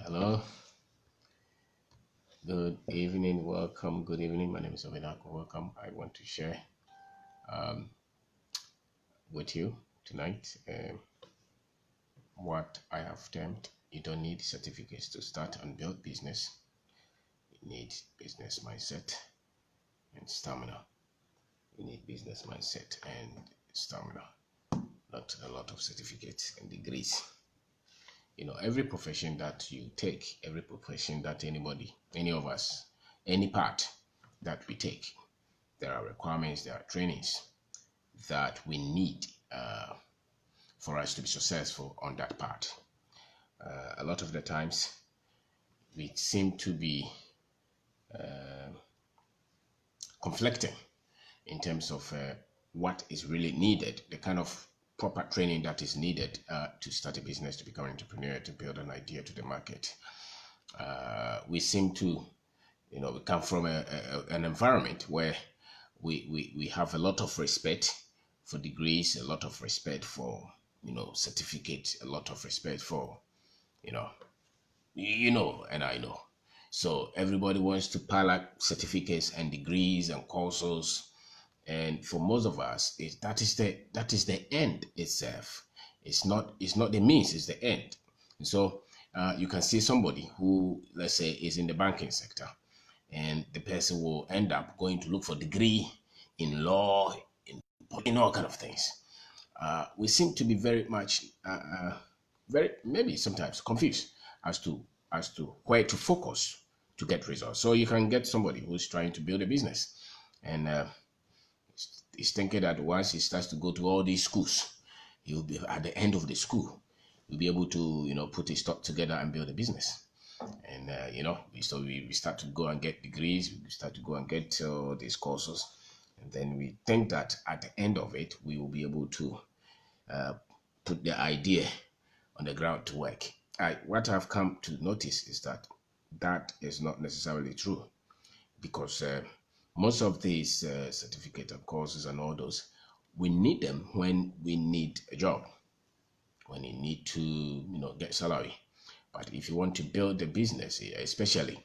Hello, good evening, welcome, good evening. My name is Kwabena. Welcome. I want to share um, with you tonight what I have termed you don't need certificates to start and build business. You need business mindset and stamina. You need business mindset and stamina, not a lot of certificates and degrees. Every profession that you take, every profession that anybody, any of us, any part that we take, there are requirements, there are trainings that we need for us to be successful on that part. A lot of the times, we seem to be conflicting in terms of what is really needed, the kind of proper training that is needed to start a business, to become an entrepreneur, to build an idea to the market. We seem to, we come from an environment where we have a lot of respect for degrees, a lot of respect for, certificates, a lot of respect for, you know, and I know. So everybody wants to pile up certificates and degrees and courses, and for most of us, that is the end itself. It's not the means, it's the end. And so you can see somebody who, let's say, is in the banking sector, and the person will end up going to look for degree in law, in all kind of things. We seem to be very much, very maybe sometimes confused as to where to focus to get results. So you can get somebody who's trying to build a business, and he's thinking that once he starts to go to all these schools, he'll be at the end of the school, he'll be able to put his stock together and build a business. And so we start to go and get degrees, we start to go and get these courses, and then we think that at the end of it we will be able to put the idea on the ground to work. What I've come to notice is that that is not necessarily true, because most of these certificate and courses and all those, we need them when we need a job, when you need to get salary. But if you want to build a business, especially,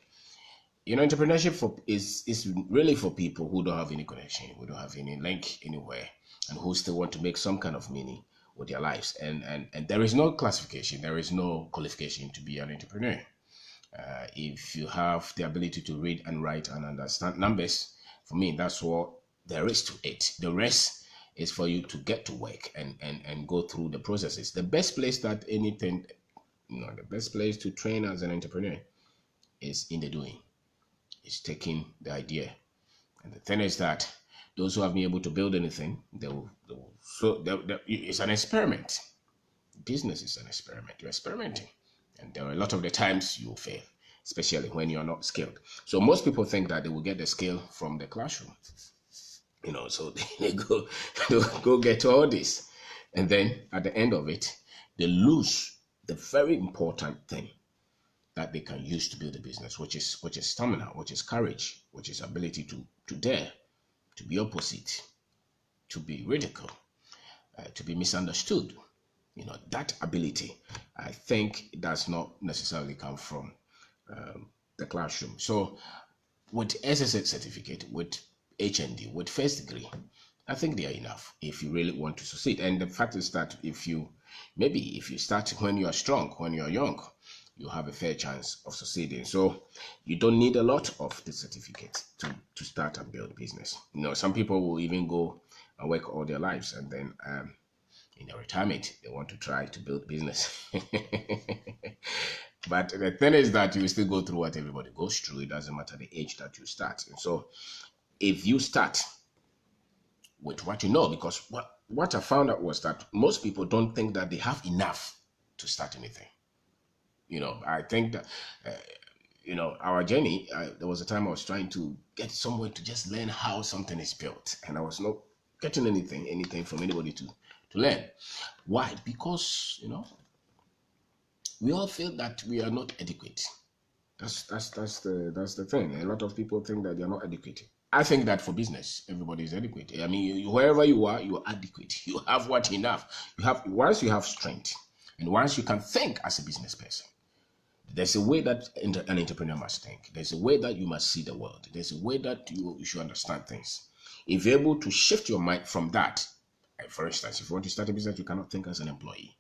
entrepreneurship is really for people who don't have any connection, who don't have any link anywhere, and who still want to make some kind of meaning with their lives. And there is no classification, there is no qualification to be an entrepreneur. If you have the ability to read and write and understand numbers, for me, that's what there is to it. The rest is for you to get to work and go through the processes. The best place that anything, the best place to train as an entrepreneur is in the doing. It's taking the idea. And the thing is that those who have been able to build anything, it's an experiment. Business is an experiment. You're experimenting. And there are a lot of the times you will fail, especially when you're not skilled. So most people think that they will get the skill from the classroom. So they go get all this. And then at the end of it, they lose the very important thing that they can use to build a business, which is stamina, which is courage, which is ability to dare, to be opposite, to be ridiculed, to be misunderstood. That ability, I think, does not necessarily come from the classroom. So with SSH certificate, with HND, with first degree, I think they are enough if you really want to succeed. And the fact is that if you start when you are strong, when you are young, you have a fair chance of succeeding. So you don't need a lot of the certificates to start and build business. Some people will even go and work all their lives, and then in their retirement, they want to try to build business. But the thing is that you still go through what everybody goes through. It doesn't matter the age that you start. And so if you start with what you know, because what I found out was that most people don't think that they have enough to start anything. I think that, our journey, there was a time I was trying to get somewhere to just learn how something is built. And I was not getting anything from anybody to learn. Why? Because, we all feel that we are not adequate. That's the thing. A lot of people think that they are not adequate. I think that for business, everybody is adequate. I mean, wherever you are adequate. You have what enough. Once you have strength, and once you can think as a business person, There's a way that an entrepreneur must think. There's a way that you must see the world. There's a way that you should understand things. If you're able to shift your mind from that, for instance, if you want to start a business, you cannot think as an employee.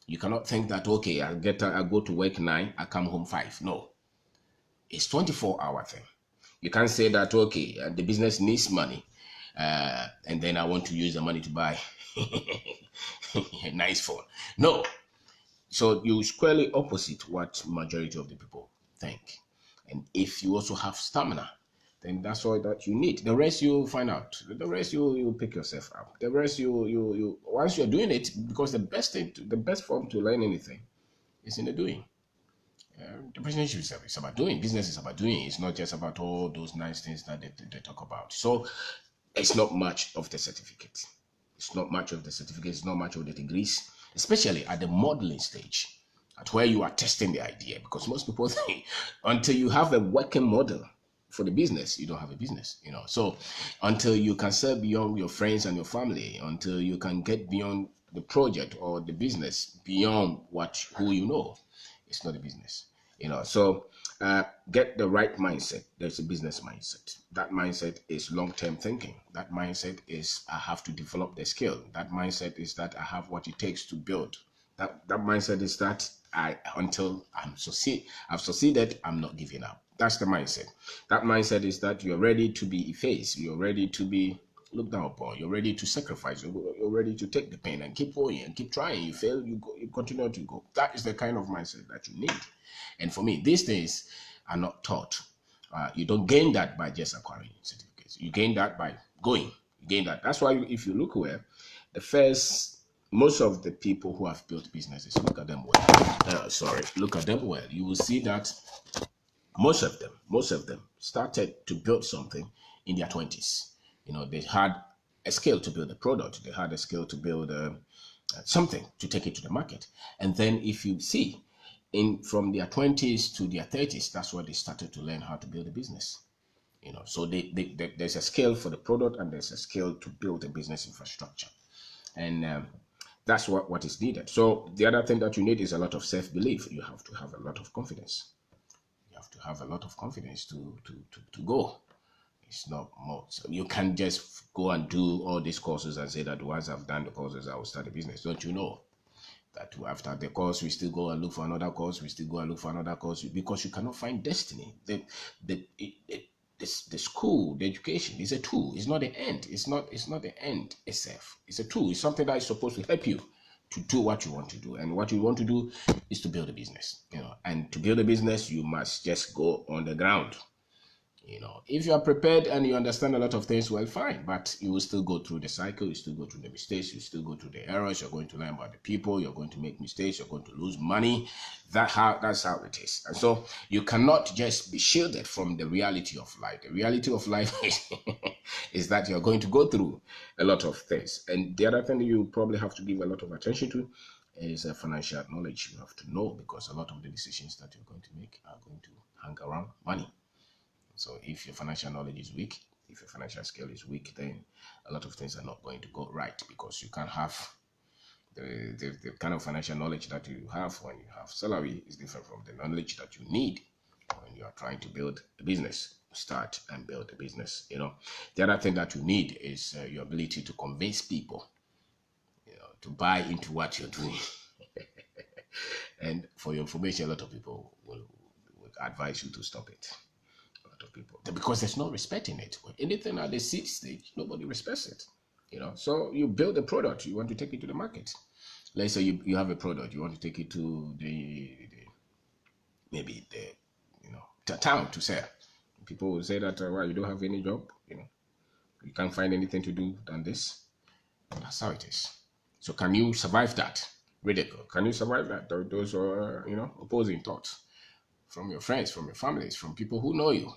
You cannot think that, okay, I go to work 9, I come home 5. No, it's 24-hour thing. You can't say that, okay, the business needs money, and then I want to use the money to buy a nice phone. No. So you squarely opposite what majority of the people think. And if you also have stamina, then that's all that you need. The rest you find out. The rest you pick yourself up. The rest you once you're doing it, because the best form to learn anything is in the doing. Entrepreneurship is about doing. Business is about doing. It's not just about all those nice things that they talk about. So it's not much of the certificate. It's not much of the certificates. It's not much of the degrees, especially at the modeling stage, at where you are testing the idea. Because most people think until you have a working model for the business, you don't have a business. So until you can sell beyond your friends and your family, until you can get beyond the project or the business beyond who you know, it's not a business. So get the right mindset. There's a business mindset. That mindset is long-term thinking. That mindset is I have to develop the skill. That mindset is that I have what it takes to build. That mindset is that until I've succeeded, I'm not giving up. That's the mindset. That mindset is that you're ready to be effaced. You're ready to be looked down upon. You're ready to sacrifice. You're ready to take the pain and keep going and keep trying. You fail, you go, you continue to go. That is the kind of mindset that you need. And for me, these things are not taught. You don't gain that by just acquiring certificates. You gain that by going. You gain that. That's why if you look well, most of the people who have built businesses, look at them well. Look at them well. You will see that most of them started to build something in their 20s. They had a skill to build a product. They had a skill to build something to take it to the market. And then if you see, from their 20s to their 30s, that's where they started to learn how to build a business. So there's a skill for the product and there's a skill to build a business infrastructure. And that's what is needed. So the other thing that you need is a lot of self-belief. You have to have a lot of confidence. You have to have a lot of confidence to go. It's not more. So you can't just go and do all these courses and say that once I've done the courses, I will start a business. Don't you know that after the course, we still go and look for another course, because you cannot find destiny. The school, the education is a tool. It's not the end. It's not the end itself. It's a tool. It's something that is supposed to help you to do what you want to do. And what you want to do is to build a business. And to build a business, you must just go on the ground. If you are prepared and you understand a lot of things, well, fine, but you will still go through the cycle, you still go through the mistakes, you still go through the errors, you're going to learn about the people, you're going to make mistakes, you're going to lose money. That's how it is. And so you cannot just be shielded from the reality of life. The reality of life is that you're going to go through a lot of things. And the other thing that you probably have to give a lot of attention to is financial knowledge. You have to know, because a lot of the decisions that you're going to make are going to hang around money. So if your financial knowledge is weak, if your financial skill is weak, then a lot of things are not going to go right, because you can't have the kind of financial knowledge that you have when you have salary is different from the knowledge that you need when you are trying to build a business, start and build a business. The other thing that you need is your ability to convince people, to buy into what you're doing. And for your information, a lot of people will advise you to stop it. Of people, because there's no respect in it. Anything at the seed stage, nobody respects it. So you build a product, you want to take it to the market. Let's say you have a product, you want to take it to maybe the town to sell. People will say that well, you don't have any job, you can't find anything to do than this. That's how it is. So can you survive that ridicule? Can you survive that? Those are opposing thoughts from your friends, from your families, from people who know you.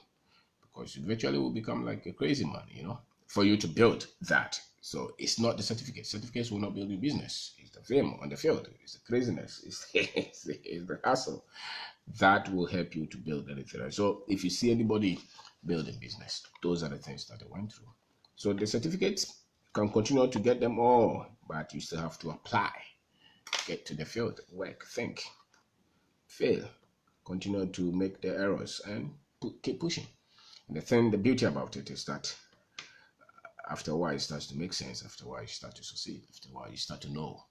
Because you eventually will become like a crazy man, for you to build that. So it's not the certificate. Certificates will not build your business. It's the fame on the field. It's the craziness. It's the hassle that will help you to build anything. So if you see anybody building business, those are the things that they went through. So the certificates, you can continue to get them all, but you still have to apply, get to the field, work, think, fail, continue to make the errors and keep pushing. And the beauty about it is that after a while it starts to make sense. After a while you start to succeed. After a while you start to know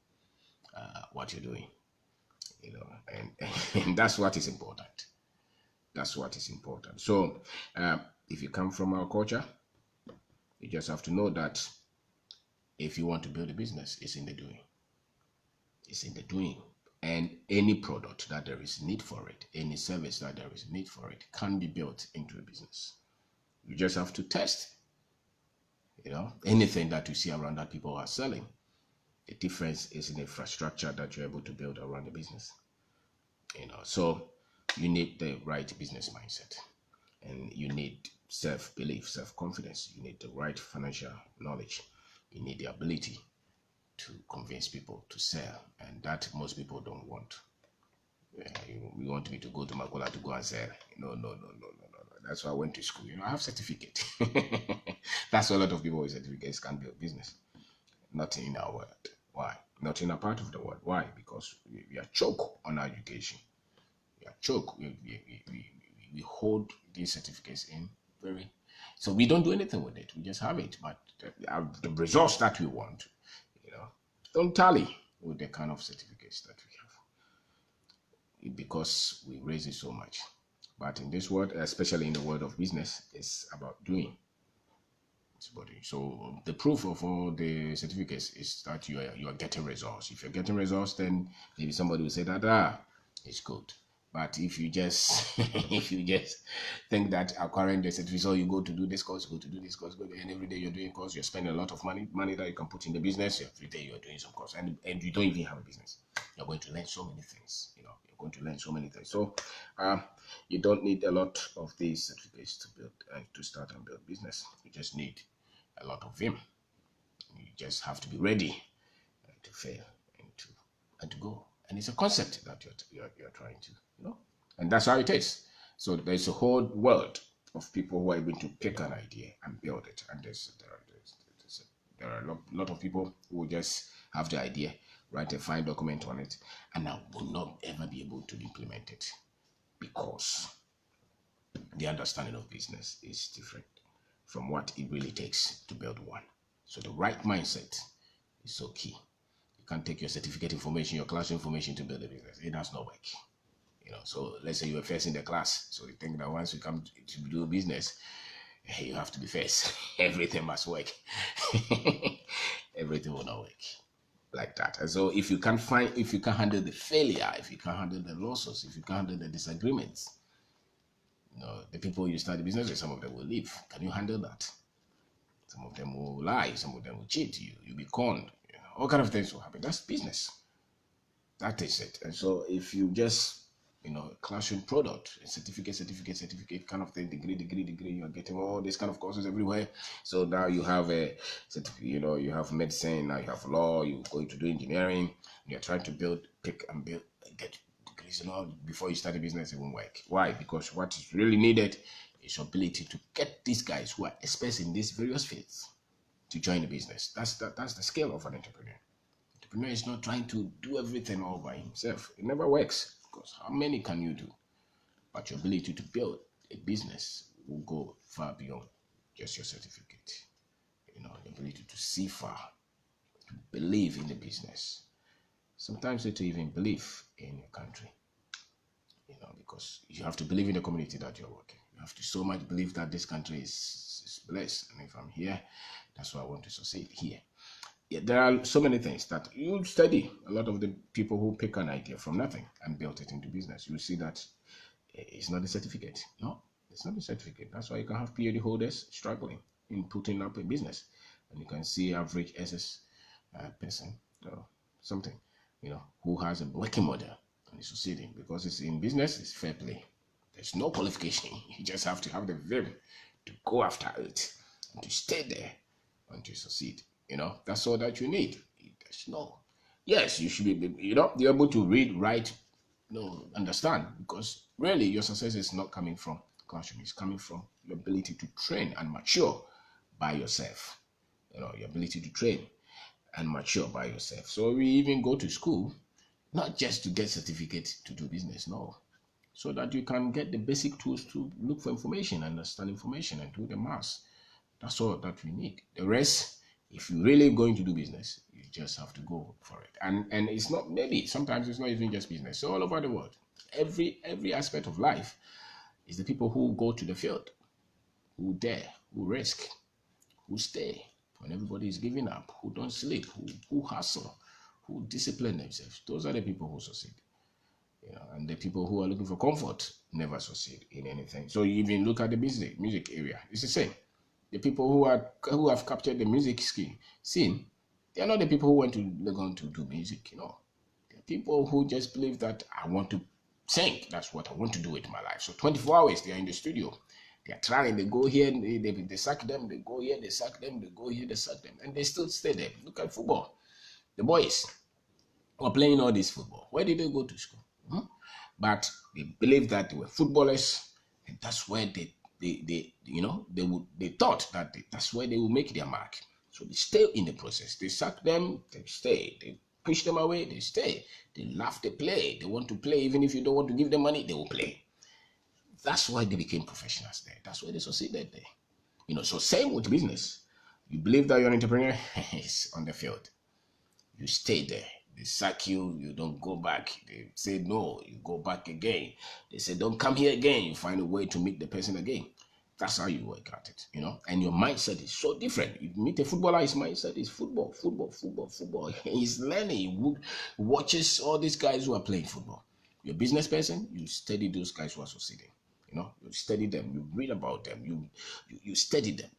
what you're doing, and, and that's what is important. That's what is important. So if you come from our culture, you just have to know that if you want to build a business, it's in the doing. It's in the doing. And any product that there is need for it, any service that there is need for it, can be built into a business. You just have to test. Anything that you see around that people are selling. The difference is in the infrastructure that you're able to build around the business. So you need the right business mindset, and you need self-belief, self-confidence. You need the right financial knowledge. You need the ability to convince people to sell, and that most people don't want. You want me to go to Makola to go and sell? No. That's why I went to school. I have certificate. That's why a lot of people with certificates can't build business. Not in our world. Why? Not in a part of the world. Why? Because we are choke on our education. We are choke. We hold these certificates in very. So we don't do anything with it. We just have it. But the results that we want, don't tally with the kind of certificates that we have. Because we raise it so much. But in this world, especially in the world of business, it's about doing. So the proof of all the certificates is that you are getting results. If you're getting results, then maybe somebody will say that it's good. But if you just think that acquiring the certificate, so you go to do this course, and every day you're doing course, you're spending a lot of money that you can put in the business. Every day you're doing some course, and you don't even have a business. You're going to learn so many things. You're going to learn so many things. So you don't need a lot of these certificates to build and to start and build business. You just need a lot of them. You just have to be ready to fail and to go. And it's a concept that you're trying to, and that's how it is. So there's a whole world of people who are able to pick an idea and build it. And there are a lot of people who will just have the idea, write a fine document on it, and I will not ever be able to implement it because the understanding of business is different from what it really takes to build one. So the right mindset is so key. You can't take your certificate information, your class information to build a business. It does not work. So let's say you were first in the class. So you think that once you come to do a business, you have to be first. Everything must work. Everything will not work like that. And so if you can't handle the failure, if you can't handle the losses, if you can't handle the disagreements, the people you start the business with, some of them will leave. Can you handle that? Some of them will lie. Some of them will cheat you. You'll be conned. All kind of things will happen. That's business. That is it. And so if you just, classroom product, certificate kind of thing, degree, you're getting all these kind of courses everywhere. So now you have a certificate, you have medicine, now you have law, you're going to do engineering, you're trying to pick and build, get degrees and all. Before you start a business, it won't work. Why? Because what is really needed is your ability to get these guys who are experts in these various fields to join the business. That's the scale of an entrepreneur. Entrepreneur is not trying to do everything all by himself. It never works because how many can you do? But your ability to build a business will go far beyond just your certificate. The ability to see far, to believe in the business. Sometimes to even believe in your country. Because you have to believe in the community that you're working. You have to so much believe that this country is blessed. And if I'm here, that's why I want to succeed here. Yeah, there are so many things that you study. A lot of the people who pick an idea from nothing and built it into business, you see that it's not a certificate. No, it's not a certificate. That's why you can have PhD holders struggling in putting up a business. And you can see average SS person or something, who has a working model and is succeeding because it's in business, it's fair play. There's no qualification. You just have to have the vim to go after it and to stay there until you succeed. That's all that you need. Yes, you should be able to read, write, understand, because really your success is not coming from classroom. It's coming from your ability to train and mature by yourself. Your ability to train and mature by yourself. So we even go to school, not just to get certificate to do business. No, so that you can get the basic tools to look for information, understand information, and do the maths. That's all that we need. The rest, if you're really going to do business, you just have to go for it. And it's not, maybe sometimes it's not even just business. So all over the world, every aspect of life is the people who go to the field, who dare, who risk, who stay when everybody is giving up, who don't sleep, who hustle, who discipline themselves. Those are the people who succeed. And the people who are looking for comfort never succeed in anything. So you even look at the music area, it's the same. The people who have captured the music scene, they are not the people who went to Legon to do music. They're people who just believe that I want to sing. That's what I want to do with my life. So 24 hours they are in the studio. They are trying. They go here, they sack them. They go here, they sack them. They go here, they sack them, and they still stay there. Look at football. The boys who are playing all this football. Where did they go to school? But they believed that they were footballers, and that's where they thought that that's where they will make their mark. So they stay in the process. They sack them, they stay. They push them away, they stay. They laugh, they play. They want to play, even if you don't want to give them money, they will play. That's why they became professionals there. That's why they succeeded there. So same with business. You believe that you're an entrepreneur, it's on the field. You stay there. They sack you, you don't go back. They say no, you go back again. They say don't come here again. You find a way to meet the person again. That's how you work at it. And your mindset is so different. You meet a footballer, his mindset is football, football, football, football. He's learning. He watches all these guys who are playing football. You're a business person, you study those guys who are succeeding. You study them, you read about them, you study them,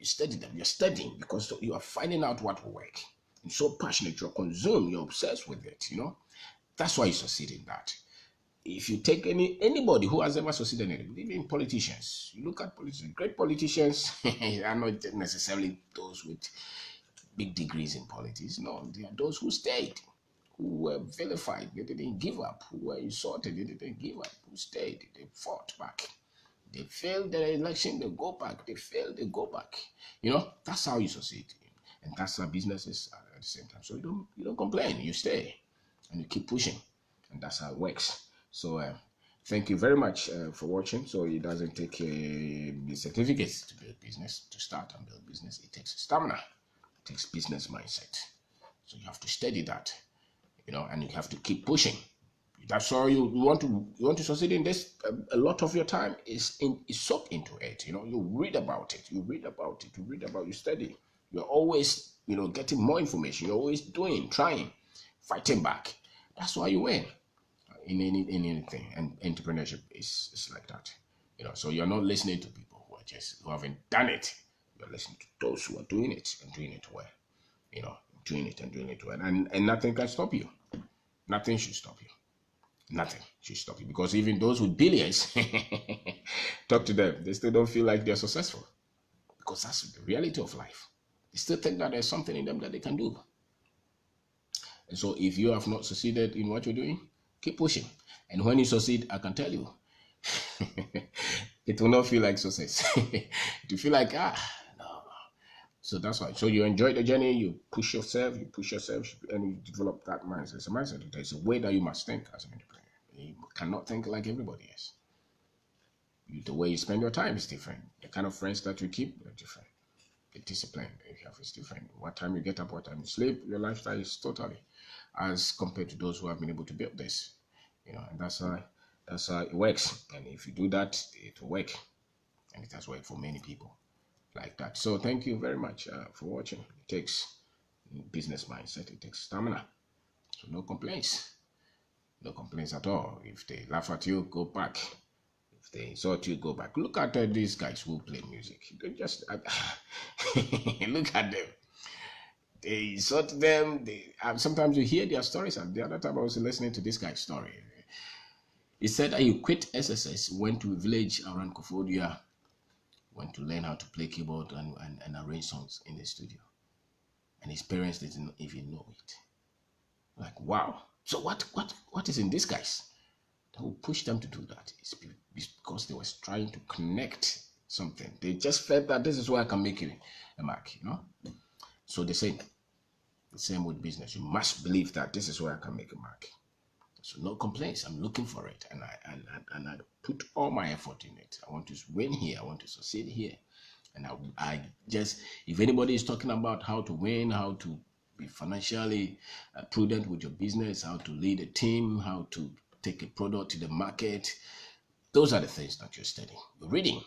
you're studying because you are finding out what will work. You're so passionate, you're consumed, you're obsessed with it. That's why you succeed in that. If you take anybody who has ever succeeded in it, even politicians, you look at politicians, great politicians are not necessarily those with big degrees in politics. No, they are those who stayed, who were vilified, they didn't give up, who were insulted, they didn't give up, who stayed, they fought back. They failed the election, they go back. They failed, they go back. That's how you succeed. And that's how businesses are at the same time. So you don't complain, you stay and you keep pushing. And that's how it works. So thank you very much for watching. So it doesn't take the certificates to build business, to start and build business. It takes stamina, it takes business mindset. So you have to study that, and you have to keep pushing. That's all you want to succeed in this. A lot of your time is soaked into it. You read about it, you study. You're always getting more information. You're always doing, trying, fighting back. That's why you win in anything. And entrepreneurship is like that. So you're not listening to people who haven't done it. You're listening to those who are doing it and doing it well. Doing it well, and nothing can stop you. Nothing should stop you. Nothing should stop you, because even those with billions, talk to them, they still don't feel like they're successful, because that's the reality of life. They still think that there's something in them that they can do. And so if you have not succeeded in what you're doing, keep pushing. And when you succeed, I can tell you, it will not feel like success. It will feel like, no. So that's why. So you enjoy the journey, you push yourself, and you develop that mindset. It's a mindset. There's a way that you must think as an entrepreneur. You cannot think like everybody else. The way you spend your time is different. The kind of friends that you keep are different. The discipline that you have is different. What time you get up, what time you sleep, your lifestyle is totally as compared to those who have been able to build this. And that's how it works. And if you do that, it will work. And it has worked for many people like that. So thank you very much for watching. It takes business mindset, it takes stamina. So no complaints. No complaints at all. If they laugh at you, go back. If they insult you, go back. Look at these guys who play music. They just look at them. They insult them. Sometimes you hear their stories. And the other time I was listening to this guy's story. He said that he quit SSS, went to a village around Kofodia, went to learn how to play keyboard and arrange songs in the studio. And his parents didn't even know it. Like, wow. So what is in these guys that will push them to do that? It's because they were trying to connect something. They just felt that this is where I can make a mark, So the same with business. You must believe that this is where I can make a mark. So no complaints. I'm looking for it, and I put all my effort in it. I want to win here. I want to succeed here. And I just, if anybody is talking about how to win, how to be financially prudent with your business, how to lead a team, how to take a product to the market, those are the things that you're studying. You're reading.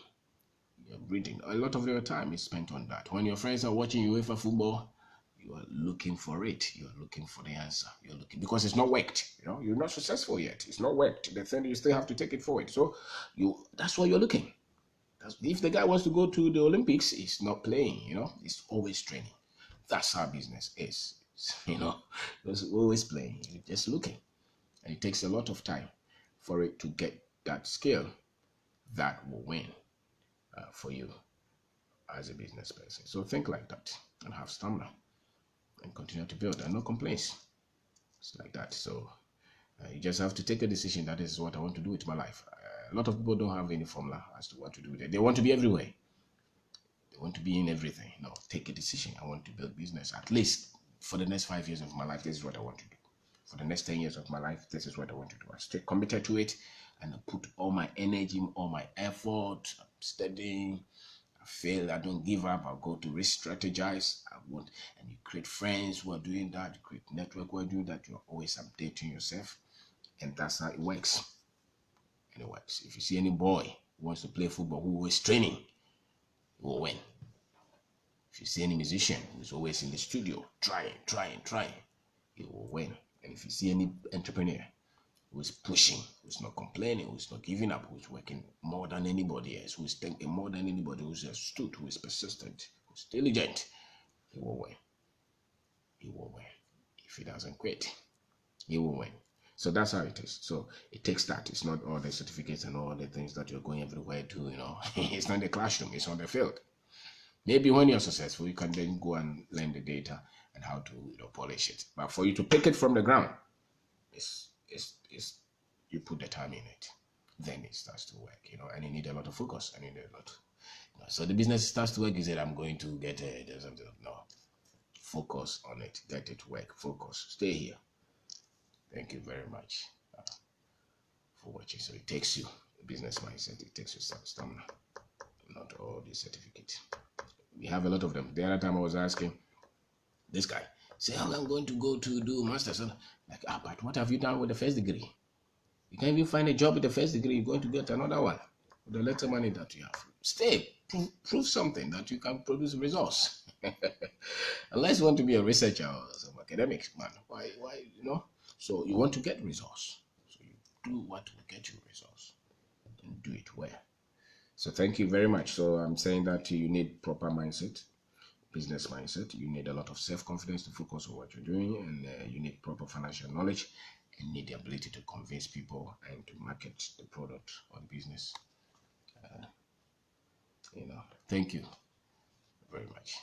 You're reading. A lot of your time is spent on that. When your friends are watching UEFA football, you are looking for it. You're looking for the answer. You're looking because it's not worked. You're not successful yet. It's not worked. The thing you still have to take it forward. So that's why you're looking. If the guy wants to go to the Olympics, he's not playing. He's always training. That's how business is. He's always playing. He's just looking, and it takes a lot of time for it to get that skill that will win for you as a business person. So think like that and have stamina and continue to build and no complaints. It's like that. So you just have to take a decision that is what I want to do with my life. A lot of people don't have any formula as to what to do with it. They want to be everywhere. They want to be in everything. No, take a decision. I want to build business. At least for the next 5 years of my life, this is what I want to do. For the next 10 years of my life, this is what I want to do. I stay committed to it and I put all my energy, all my effort, I'm studying. I fail, I don't give up, I go to re-strategize. And you create friends who are doing that, you create network who are doing that, you're always updating yourself. And that's how it works. And it works. If you see any boy who wants to play football, who is training, he will win. If you see any musician who's always in the studio, trying, he will win. And if you see any entrepreneur who's pushing, who's not complaining, who's not giving up, who's working more than anybody else, who's thinking more than anybody, who's astute, who is persistent, who's diligent, he will win. He will win. If he doesn't quit, he will win. So that's how it is. So it takes that. It's not all the certificates and all the things that you're going everywhere to, It's not in the classroom, it's on the field. Maybe when you're successful, you can then go and learn the data and how to polish it. But for you to pick it from the ground, it's you put the time in it, then it starts to work, and you need a lot of focus, and you need a lot. So the business starts to work. You said, I'm going to get something. No, focus on it, get it work, focus, stay here. Thank you very much for watching. So it takes you a business mindset, it takes you stamina, not all these certificates. We have a lot of them. The other time I was asking this guy, say, I'm going to go to do master's. Like, but what have you done with the first degree? You can't even find a job with the first degree. You're going to get another one with the little money that you have. Stay, prove something that you can produce results. Unless you want to be a researcher or some academic man, why, So you want to get results. So you do what will get you results and do it well. So thank you very much. So I'm saying that you need proper mindset, business mindset. You need a lot of self-confidence to focus on what you're doing, and you need proper financial knowledge and need the ability to convince people and to market the product or the business. Thank you very much.